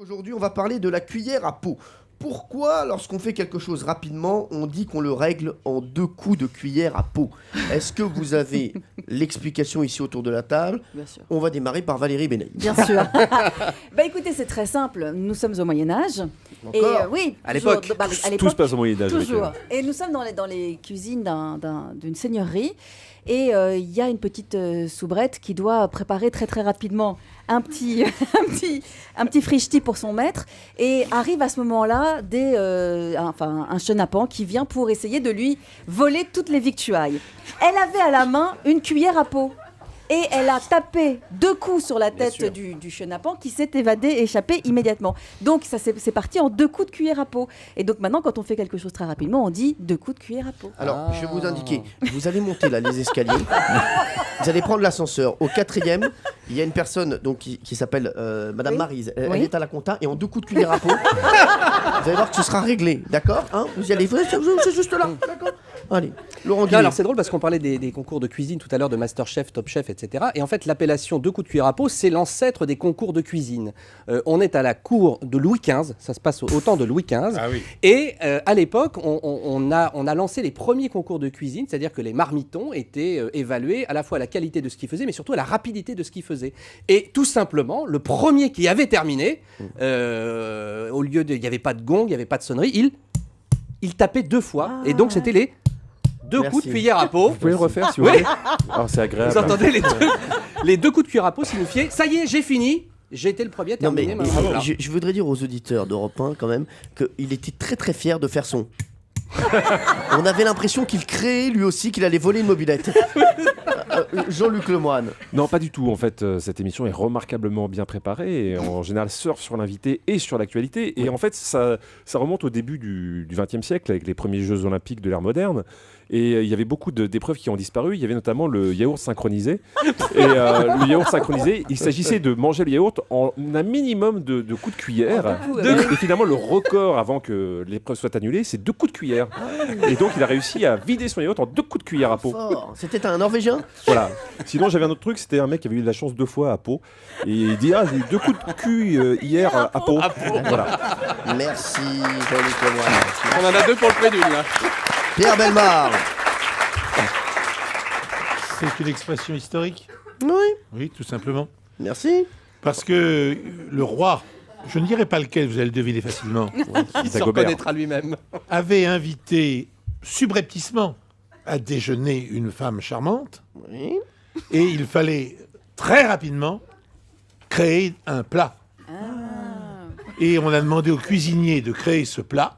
Aujourd'hui, on va parler de la cuillère à peau. Pourquoi, lorsqu'on fait quelque chose rapidement, on dit qu'on le règle en 2 coups de cuillère à peau? Est-ce que vous avez l'explication ici autour de la table? Bien sûr. On va démarrer par Valérie Benaï. Bien sûr. Bah écoutez, c'est très simple. Nous sommes au Encore Moyen-Âge. Oui, À toujours. l'époque. Bah, à Tout l'époque, se passe au Moyen-Âge. toujours. Et nous sommes dans les cuisines d'une seigneurie. Et il y a une petite soubrette qui doit préparer très très rapidement un petit frichti pour son maître. Et arrive à ce moment-là un chenapan qui vient pour essayer de lui voler toutes les victuailles. Elle avait à la main une cuillère à peau. Et elle a tapé 2 coups sur la tête du chenapan qui s'est échappé immédiatement. Donc c'est parti en 2 coups de cuillère à peau. Et donc maintenant, quand on fait quelque chose très rapidement, on dit 2 coups de cuillère à peau. Alors, je vais vous indiquer. Vous allez monter là les escaliers. Vous allez prendre l'ascenseur. Au 4e, il y a une personne donc, qui s'appelle Madame Maryse. Elle est à la compta et en 2 coups de cuillère à peau, vous allez voir que ce sera réglé. D'accord, vous y allez. C'est juste là. D'accord. Allez, Laurent Guillet. Alors c'est drôle parce qu'on parlait des concours de cuisine tout à l'heure, de Masterchef, Top Chef, etc. Et en fait, l'appellation 2 coups de cuillère à peau, c'est l'ancêtre des concours de cuisine. On est à la cour de Louis XV, ça se passe au temps de Louis XV. Ah oui. Et à l'époque, on a lancé les premiers concours de cuisine, c'est-à-dire que les marmitons étaient évalués à la fois à la qualité de ce qu'ils faisaient, mais surtout à la rapidité de ce qu'ils faisaient. Et tout simplement, le premier qui avait terminé, au lieu de, il n'y avait pas de gong, il n'y avait pas de sonnerie, il tapait 2 fois. Et donc c'était les 2 coups de cuillère à peau. Vous pouvez le refaire si vous voulez. Alors c'est agréable. Vous entendez les 2 coups de cuillère à peau signifiaient ça y est, j'ai fini. J'ai été le premier à Non, mais terminer. Voilà. je voudrais dire aux auditeurs d'Europe 1 quand même qu'il était très très fier de faire son. On avait l'impression qu'il créait lui aussi qu'il allait voler une mobilette. Jean-Luc Lemoine. Non, pas du tout. En fait, cette émission est remarquablement bien préparée et en général surfe sur l'invité et sur l'actualité. Et en fait, ça remonte au début du XXe siècle avec les premiers Jeux Olympiques de l'ère moderne. Et il y avait beaucoup d'épreuves qui ont disparu. Il y avait notamment le yaourt synchronisé. Et le yaourt synchronisé, il s'agissait de manger le yaourt en un minimum de coups de cuillère. Et finalement, le record avant que l'épreuve soit annulée, c'est 2 coups de cuillère. Et donc, il a réussi à vider son yaourt en 2 coups de cuillère à peau. Fort. C'était un Norvégien. Voilà. Sinon, j'avais un autre truc, c'était un mec qui avait eu de la chance 2 fois à Pau. Et il dit j'ai eu 2 coups de cul hier à Pau. Voilà. Merci Jean-Luc Lemoine. On en a 2 pour le prélude là. Pierre Bellemare. C'est une expression historique. Oui. Oui, tout simplement. Merci. Parce que le roi, je ne dirai pas lequel, vous allez le deviner facilement, Il se Dagobert. reconnaîtra lui-même. avait invité subrepticement à déjeuner une femme charmante Oui. et il fallait très rapidement créer un plat. Et on a demandé au cuisinier de créer ce plat.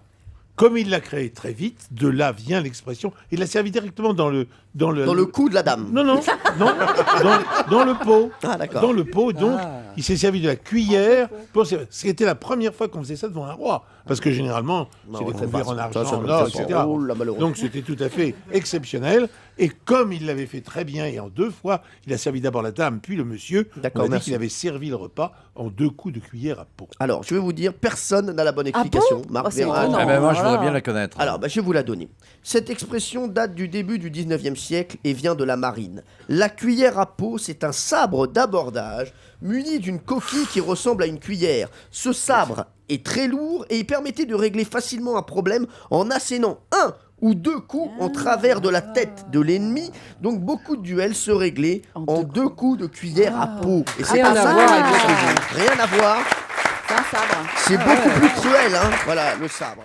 Comme il l'a créé très vite, de là vient l'expression. Il l'a servi directement dans le Dans le cou de la dame. Non, dans le pot. Ah, d'accord. Dans le pot, donc, il s'est servi de la cuillère. C'était la première fois qu'on faisait ça devant un roi. Parce que généralement, c'est des couverts en argent, en or, etc. Oh là, malheureux. Donc c'était tout à fait exceptionnel. Et comme il l'avait fait très bien et en 2 fois, il a servi d'abord la dame, puis le monsieur. D'accord, On a dit merci. qu'il avait servi le repas en 2 coups de cuillère à peau. Alors, je vais vous dire, personne n'a la bonne explication. Marc Oh, c'est Verrat. étonnant. Ah ben moi, je voudrais Voilà. bien la connaître. Alors, je vais vous la donner. Cette expression date du début du 19e siècle et vient de la marine. La cuillère à peau, c'est un sabre d'abordage muni d'une coquille qui ressemble à une cuillère. Ce sabre est très lourd et il permettait de régler facilement un problème en assénant 1 ou 2 coups en travers de la tête de l'ennemi. Donc, beaucoup de duels se réglaient en 2 coups de cuillère à peau. Et c'est Rien pas à ça. voir avec la cuisine. Rien à voir. C'est un sabre. C'est beaucoup plus cruel, hein. Voilà, le sabre.